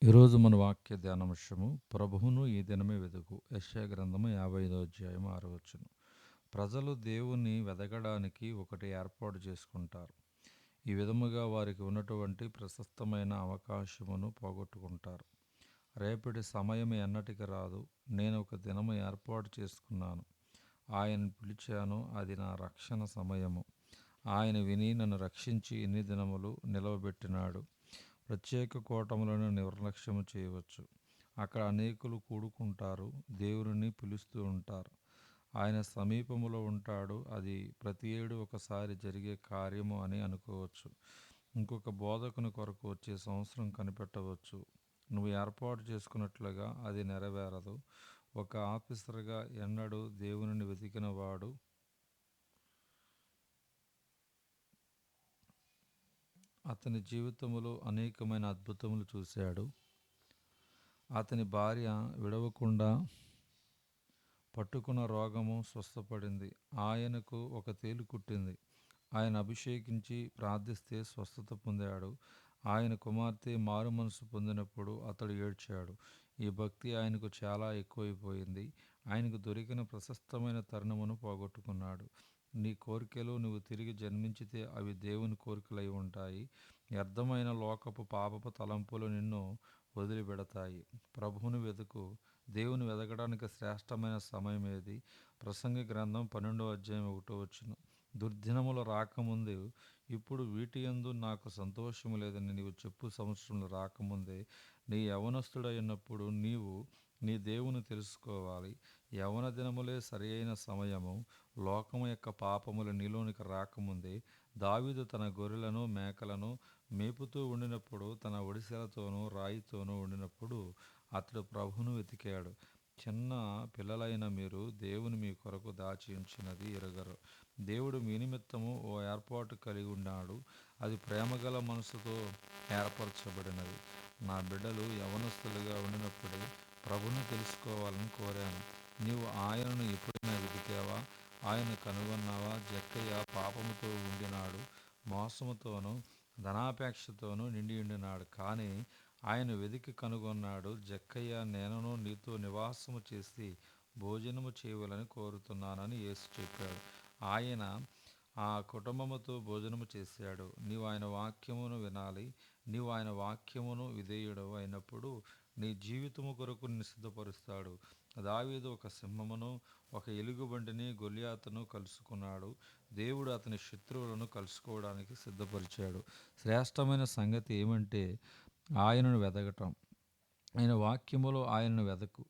ఈరోజు మన వాక్య ధ్యానాంశము ప్రభువును ఈ దినమే వెతుకు. యెషయా గ్రంథము 55వ అధ్యాయం 6వ వచనం. ప్రజలు దేవుని వెదకడానికి ఒకటి ఏర్పాటు చేసుకుంటారు. ఈ విధముగా వారికి ఉన్నటువంటి ప్రశస్తమైన అవకాశమును పోగొట్టుకుంటారు. రేపటి సమయం ఎన్నటికి రాదు. నేను ఒక దినము ఏర్పాటు చేసుకున్నాను. ఆయన పిలిచాను, అది నా రక్షణ సమయము. ఆయన విని నన్ను రక్షించి ఇన్ని దినములు నిలవబెట్టినాడు. ప్రత్యేక కూటములను నిర్లక్ష్యము చేయవచ్చు. అక్కడ అనేకులు కూడుకుంటారు, దేవునిని పిలుస్తూ ఉంటారు. ఆయన సమీపములో ఉంటాడు. అది ప్రతి ఏడు ఒకసారి జరిగే కార్యము అని అనుకోవచ్చు. ఇంకొక బోధకుని కొరకు వచ్చే సంవత్సరం కనిపెట్టవచ్చు. నువ్వు ఏర్పాటు చేసుకున్నట్లుగా అది నెరవేరదు. ఒక ఆఫీసర్గా ఎన్నడూ దేవునిని వెతికిన వాడు అతని జీవితములో అనేకమైన అద్భుతములు చూశాడు. అతని భార్య విడవకుండా పట్టుకున్న రోగము స్వస్థపడింది. ఆయనకు ఒక తేలు కుట్టింది. ఆయన అభిషేకించి ప్రార్థిస్తే స్వస్థత పొందాడు. ఆయన కుమార్తె మారు మనసు పొందినప్పుడు అతడు ఏడ్చాడు. ఈ భక్తి ఆయనకు చాలా ఎక్కువైపోయింది. ఆయనకు దొరికిన ప్రశస్తమైన తరుణమును పోగొట్టుకున్నాడు. నీ కోరికలు నువ్వు తిరిగి జన్మించితే అవి దేవుని కోరికలై ఉంటాయి. వ్యర్థమైన లోకపు పాపపు తలంపులు నిన్ను వదిలిపెడతాయి. ప్రభువును వెతుకు. దేవుని వెతకడానికి శ్రేష్టమైన సమయం ఏది? ప్రసంగి గ్రంథం 12వ అధ్యాయం 1వ వచనం. దుర్దినములు రాకముందు ఇప్పుడు వీటి యందు నాకు సంతోషము లేదని నీవు చెప్పు సంవత్సరములు రాకముందే నీ యవనస్తుడైనప్పుడు నీవు నీ దేవుని తెలుసుకోవాలి. యవన దినములే సరి అయిన సమయము. లోకము యొక్క పాపములు నీలోనికి రాకముందే దావీదు తన గొర్రెలను మేకలను మేపుతూ ఉండినప్పుడు, తన ఒడిసెలతోనూ రాయితోనూ ఉండినప్పుడు అతడు ప్రభువును వెతికాడు. చిన్న పిల్లలైన మీరు దేవుని మీ కొరకు దాచి ఉంచినది ఎరుగరు. దేవుడు మీ నిమిత్తము ఓ ఏర్పాటు కలిగి ఉన్నాడు. అది ప్రేమగల మనసుతో ఏర్పరచబడినది. నా బిడ్డలు యవనస్తులుగా ఉండినప్పుడే ప్రభుని తెలుసుకోవాలని కోరాను. నీవు ఆయనను ఎప్పుడైనా వెతికావా? ఆయన కనుగొన్నావా? జక్కయ్య పాపముతో ఉండినాడు, మోసముతోనూ ధనాపేక్షతోనూ నిండి ఉండినాడు. కానీ ఆయన వెదికి కనుగొన్నాడు. జక్కయ్య, నేనును నీతో నివాసము చేసి భోజనము చేయవలని కోరుతున్నానని యేసు చెప్పాడు. ఆయన ఆ కుటుంబముతో భోజనము చేశాడు. నీవు ఆయన వాక్యమును వినాలి. నీవు ఆయన వాక్యమును విధేయుడవు అయినప్పుడు నీ జీవితము కొరకు నిన్ను సిద్ధపరుస్తాడు. దావీదు ఒక సింహమును, ఒక ఎలుగుబంటిని, గొల్యాతును కలుసుకున్నాడు. దేవుడు అతని శత్రువులను కలుసుకోవడానికి సిద్ధపరిచాడు. శ్రేష్టమైన సంగతి ఏమంటే ఆయనను వెదకటం. ఆయన వాక్యములో ఆయనను వెదకు.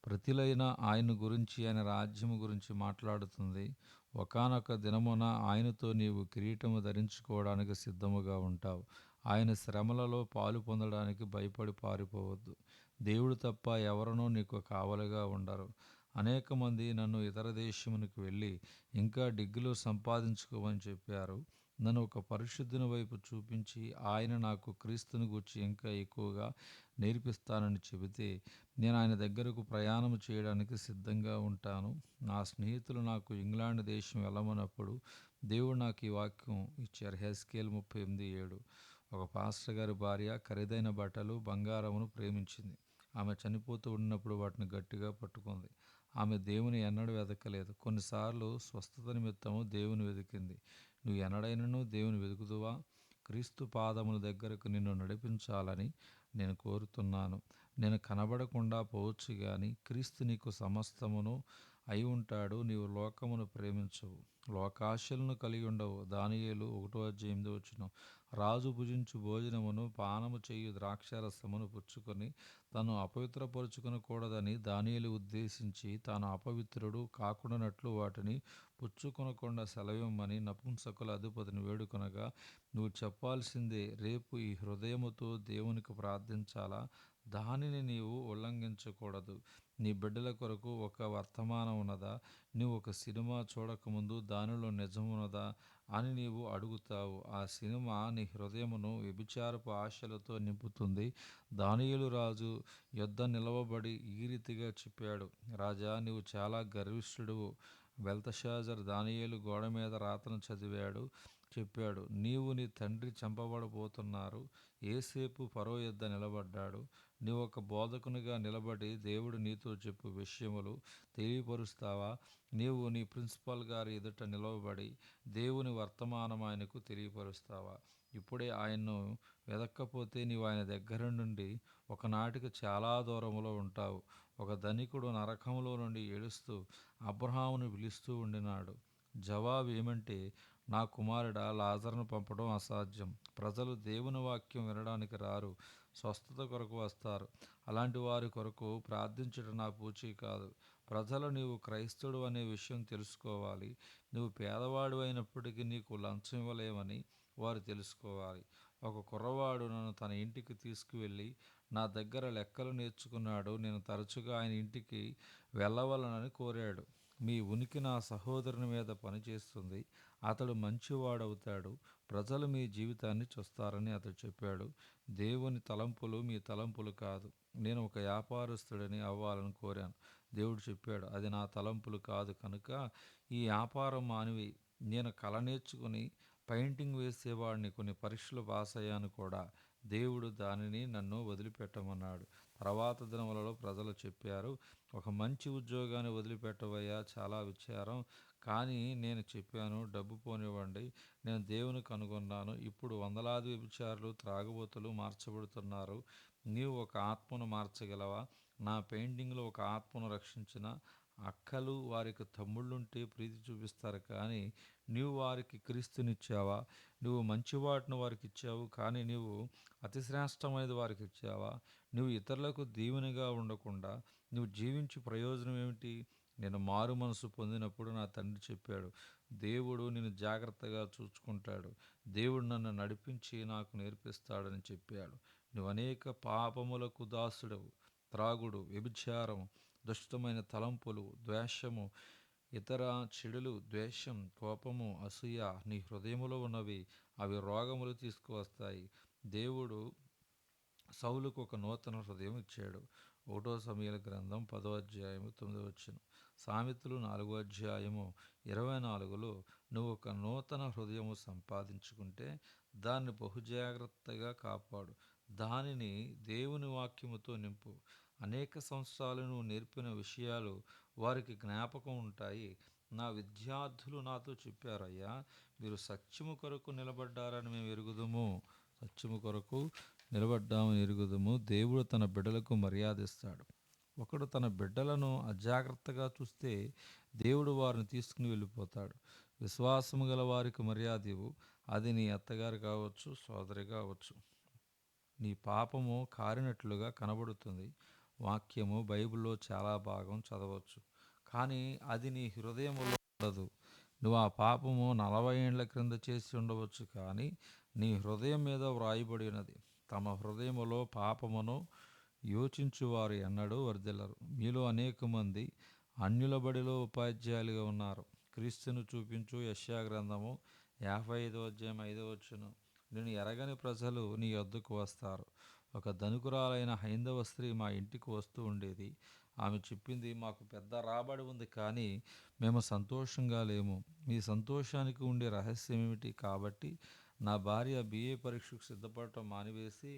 ప్రతిలైన ఆయన గురించి, ఆయన రాజ్యము గురించి మాట్లాడుతుంది. ఒకానొక దినమున ఆయనతో నీవు కిరీటము ధరించుకోవడానికి సిద్ధముగా ఉంటావు. ఆయన శ్రమలలో పాలు పొందడానికి భయపడి పారిపోవద్దు. దేవుడు తప్ప ఎవరునూ నీకు కావలిగా ఉండరు. అనేక మంది నన్ను ఇతర దేశమునికి వెళ్ళి ఇంకా డిగ్రీలు సంపాదించుకోమని చెప్పారు. నన్ను ఒక పరిశుద్ధుని వైపు చూపించి ఆయన నాకు క్రీస్తుని గూర్చి ఇంకా ఎక్కువగా నేర్పిస్తానని చెబితే నేను ఆయన దగ్గరకు ప్రయాణం చేయడానికి సిద్ధంగా ఉంటాను. నా స్నేహితులు నాకు ఇంగ్లాండ్ దేశం వెళ్ళమన్నప్పుడు దేవుడు నాకు ఈ వాక్యం ఇచ్చారు. హెస్కేల్ 38:7. ఒక పాస్టర్ గారి భార్య ఖరీదైన బట్టలు, బంగారమును ప్రేమించింది. ఆమె చనిపోతూ ఉన్నప్పుడు వాటిని గట్టిగా పట్టుకుంది. ఆమె దేవుని ఎన్నడూ వెతకలేదు. కొన్నిసార్లు స్వస్థత నిమిత్తము దేవుని వెతికింది. నువ్వు ఎన్నడైనను దేవుని వెతుకుదువా? క్రీస్తు పాదముల దగ్గరకు నిన్ను నడిపించాలని నేను కోరుతున్నాను. నేను కనబడకుండా పోవచ్చు గాని క్రీస్తు నీకు సమస్తమును అయి ఉంటాడు. నీవు లోకమును ప్రేమించవు, లోకాశలను కలిగి ఉండవు. దానియేలు 1:8. రాజు భుజించు భోజనమును పానము చేయు ద్రాక్షారసమును పుచ్చుకొని తను అపవిత్రపరుచుకొనకూడదని దానియేలు ఉద్దేశించి తాను అపవిత్రుడు కాకుండానట్లు వాటిని పుచ్చుకొనకుండా సెలవిమ్మని నపుంసకుల అధిపతిని వేడుకొనగా, నువ్వు చెప్పాల్సిందే. రేపు ఈ హృదయముతో దేవునికి ప్రార్థించాలా? దానిని నీవు ఉల్లంఘించకూడదు. నీ బిడ్డల కొరకు ఒక వర్తమానం ఉన్నదా? నీవు ఒక సినిమా చూడకముందు దానిలో నిజమున్నదా అని నీవు అడుగుతావు. ఆ సినిమా నీ హృదయమును వ్యభిచారపు ఆశలతో నింపుతుంది. దానియేలు రాజు యొద్ద నిలవబడి ఈ రీతిగా చెప్పాడు. రాజా, నీవు చాలా గర్విష్ఠుడువు. బెల్తషాజర్ దానియేలు గోడ మీద రాతను చదివాడు. చెప్పాడు. నీవు నీ తండ్రి చంపబడబోతున్నారు. యోసేపు ఫరో యొద్ద నిలబడ్డాడు. నీవొక బోధకునిగా నిలబడి దేవుడు నీతో చెప్పు విషయములు తెలియపరుస్తావా? నీవు నీ ప్రిన్సిపాల్ గారి ఎదుట నిలవబడి దేవుని వర్తమానం ఆయనకు తెలియపరుస్తావా? ఇప్పుడే ఆయన్ను వెదక్కపోతే నీవు ఆయన దగ్గర నుండి ఒకనాటికి చాలా దూరములో ఉంటావు. ఒక ధనికుడు నరకములో నుండి ఏడుస్తూ అబ్రహామును పిలుస్తూ ఉండినాడు. జవాబు ఏమంటే, నా కుమారుడా, లాజరును పంపడం అసాధ్యం. ప్రజలు దేవుని వాక్యం వినడానికి రారు, స్వస్థత కొరకు వస్తారు. అలాంటి వారి కొరకు ప్రార్థించడం నా పూచీ కాదు. ప్రజలు నీవు క్రైస్తవుడు అనే విషయం తెలుసుకోవాలి. నువ్వు పేదవాడు అయినప్పటికీ నీకు లంచం ఇవ్వలేమని వారు తెలుసుకోవాలి. ఒక కుర్రవాడు నన్ను తన ఇంటికి తీసుకువెళ్ళి నా దగ్గర లెక్కలు నేర్చుకున్నాడు. నేను తరచుగా ఆయన ఇంటికి వెళ్ళవలనని కోరాడు. మీ ఉనికి నా సహోదరుని మీద పనిచేస్తుంది. అతడు మంచివాడవుతాడు. ప్రజలు మీ జీవితాన్ని చూస్తారని అతడు చెప్పాడు. దేవుని తలంపులు మీ తలంపులు కాదు. నేను ఒక వ్యాపారస్తుడిని అవ్వాలని కోరాను. దేవుడు చెప్పాడు, అది నా తలంపులు కాదు కనుక ఈ వ్యాపారం మానివేయి. నేను కళ నేర్చుకుని పెయింటింగ్ వేసేవాడిని. కొన్ని పరీక్షలు పాస్ అయ్యాను కూడా. దేవుడు దానిని నన్ను వదిలిపెట్టమన్నాడు. తర్వాత దినములలో ప్రజలు చెప్పారు, ఒక మంచి ఉద్యోగాన్ని వదిలిపెట్టవయ్యా, చాలా విచారం. కానీ నేను చెప్పాను, డబ్బు పోనివ్వండి, నేను దేవుని కనుగొన్నాను. ఇప్పుడు వందలాది వ్యభిచారులు, త్రాగుబోతులు మార్చబడుతున్నారు. నీవు ఒక ఆత్మను మార్చగలవా? నా పెయింటింగ్లో ఒక ఆత్మను రక్షించిన అక్కలు వారికి తమ్ముళ్ళుంటే ప్రీతి చూపిస్తారు, కానీ నీవు వారికి క్రీస్తునిచ్చావా? నువ్వు మంచివాటిని వారికి ఇచ్చావు, కానీ నీవు అతి శ్రేష్టమైనది వారికి ఇచ్చావా? నువ్వు ఇతరులకు దీవెనగా ఉండకుండా నువ్వు జీవించి ప్రయోజనం ఏమిటి? నేను మారు మనసు పొందినప్పుడు నా తండ్రి చెప్పాడు, దేవుడు నిన్ను జాగ్రత్తగా చూసుకుంటాడు. దేవుడు నన్ను నడిపించి నాకు నేర్పిస్తాడని చెప్పాడు. నువ్వు అనేక పాపములకు దాసుడవు. త్రాగుడు, వ్యభిచారం, దుష్టమైన తలంపులు, ద్వేషము, ఇతర చెడులు, ద్వేషం, కోపము, అసూయ నీ హృదయములో ఉన్నవి. అవి రోగములు తీసుకువస్తాయి. దేవుడు సౌలుకు ఒక నూతన హృదయం ఇచ్చాడు. 1 సమూయేలు గ్రంథం 10వ అధ్యాయము 9వ వచనం. సామెతలు 4వ అధ్యాయము 24లో నువ్వు ఒక నూతన హృదయము సంపాదించుకుంటే దాన్ని బహుజాగ్రత్తగా కాపాడు. దానిని దేవుని వాక్యముతో నింపు. అనేక సంవత్సరాలు నువ్వు నేర్పిన విషయాలు వారికి జ్ఞాపకం ఉంటాయి. నా విద్యార్థులు నాతో చెప్పారయ్యా, మీరు సత్యము కొరకు నిలబడ్డారని మేము ఎరుగుదుము. సత్యము కొరకు నిలబడ్డామని ఎరుగుదుము. దేవుడు తన బిడ్డలకు మర్యాదిస్తాడు. ఒకడు తన బిడ్డలను అజాగ్రత్తగా చూస్తే దేవుడు వారిని తీసుకుని వెళ్ళిపోతాడు. విశ్వాసము గల వారికి మర్యాద ఇవ్వు. అది నీ అత్తగారు కావచ్చు, సోదరి కావచ్చు. నీ పాపము కారినట్లుగా కనబడుతుంది. వాక్యము బైబిల్లో చాలా భాగం చదవచ్చు, కానీ అది నీ హృదయంలో ఉండదు. నువ్వు ఆ పాపము 40 ఏండ్ల క్రింద చేసి ఉండవచ్చు, కానీ నీ హృదయం మీద వ్రాయబడి ఉన్నది. తమ హృదయములో పాపమును యోచించువారు ఎన్నడూ వర్ధిల్లరు. మీలో అనేక మంది అన్యుల బడిలో ఉపాధ్యాయులుగా ఉన్నారు. క్రీస్తును చూపించు. యెషయా గ్రంథము 55వ అధ్యాయం 5వ వచనం. నేను ఎరగని ప్రజలు నీ వద్దకు వస్తారు. ఒక ధనికురాలైన హైందవ స్త్రీ మా ఇంటికి వస్తూ ఉండేది. ఆమె చెప్పింది, మాకు పెద్ద రాబడి ఉంది, కానీ మేము సంతోషంగా లేము. మీ సంతోషానికి ఉండే రహస్యం ఏమిటి? కాబట్టి నా భార్య BA పరీక్షకు సిద్ధపడటం మానివేసి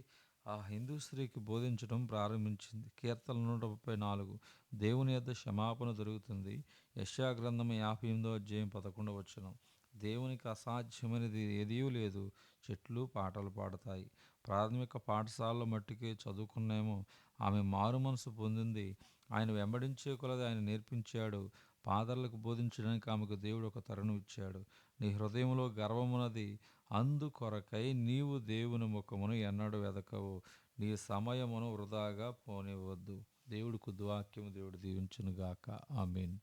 ఆ హిందూ స్త్రీకి బోధించడం ప్రారంభించింది. కీర్తన 134. దేవుని యొద్ద క్షమాపణ దొరుకుతుంది. యెషయా గ్రంథం 58వ అధ్యాయం 11వ వచనం. దేవునికి అసాధ్యమైనది ఏదీ లేదు. చెట్లు పాటలు పాడతాయి. ప్రాథమిక పాఠశాలలో మట్టుకే చదువుకున్నామో. ఆమె మారు మనసు పొందింది. ఆయన వెంబడించే కొలది ఆయన నేర్పించాడు. పాదర్లకు బోధించడానికి ఆమెకు దేవుడు ఒక తరుణం ఇచ్చాడు. నీ హృదయంలో గర్వమున్నది, అందుకొరకై నీవు దేవుని ముఖమును ఎన్నడూ వెదకవు. నీ సమయమును వృధాగా పోనివ్వద్దు. దేవుడు కుద్వాక్యము దేవుడు దీవించునుగాక. ఆమేన్.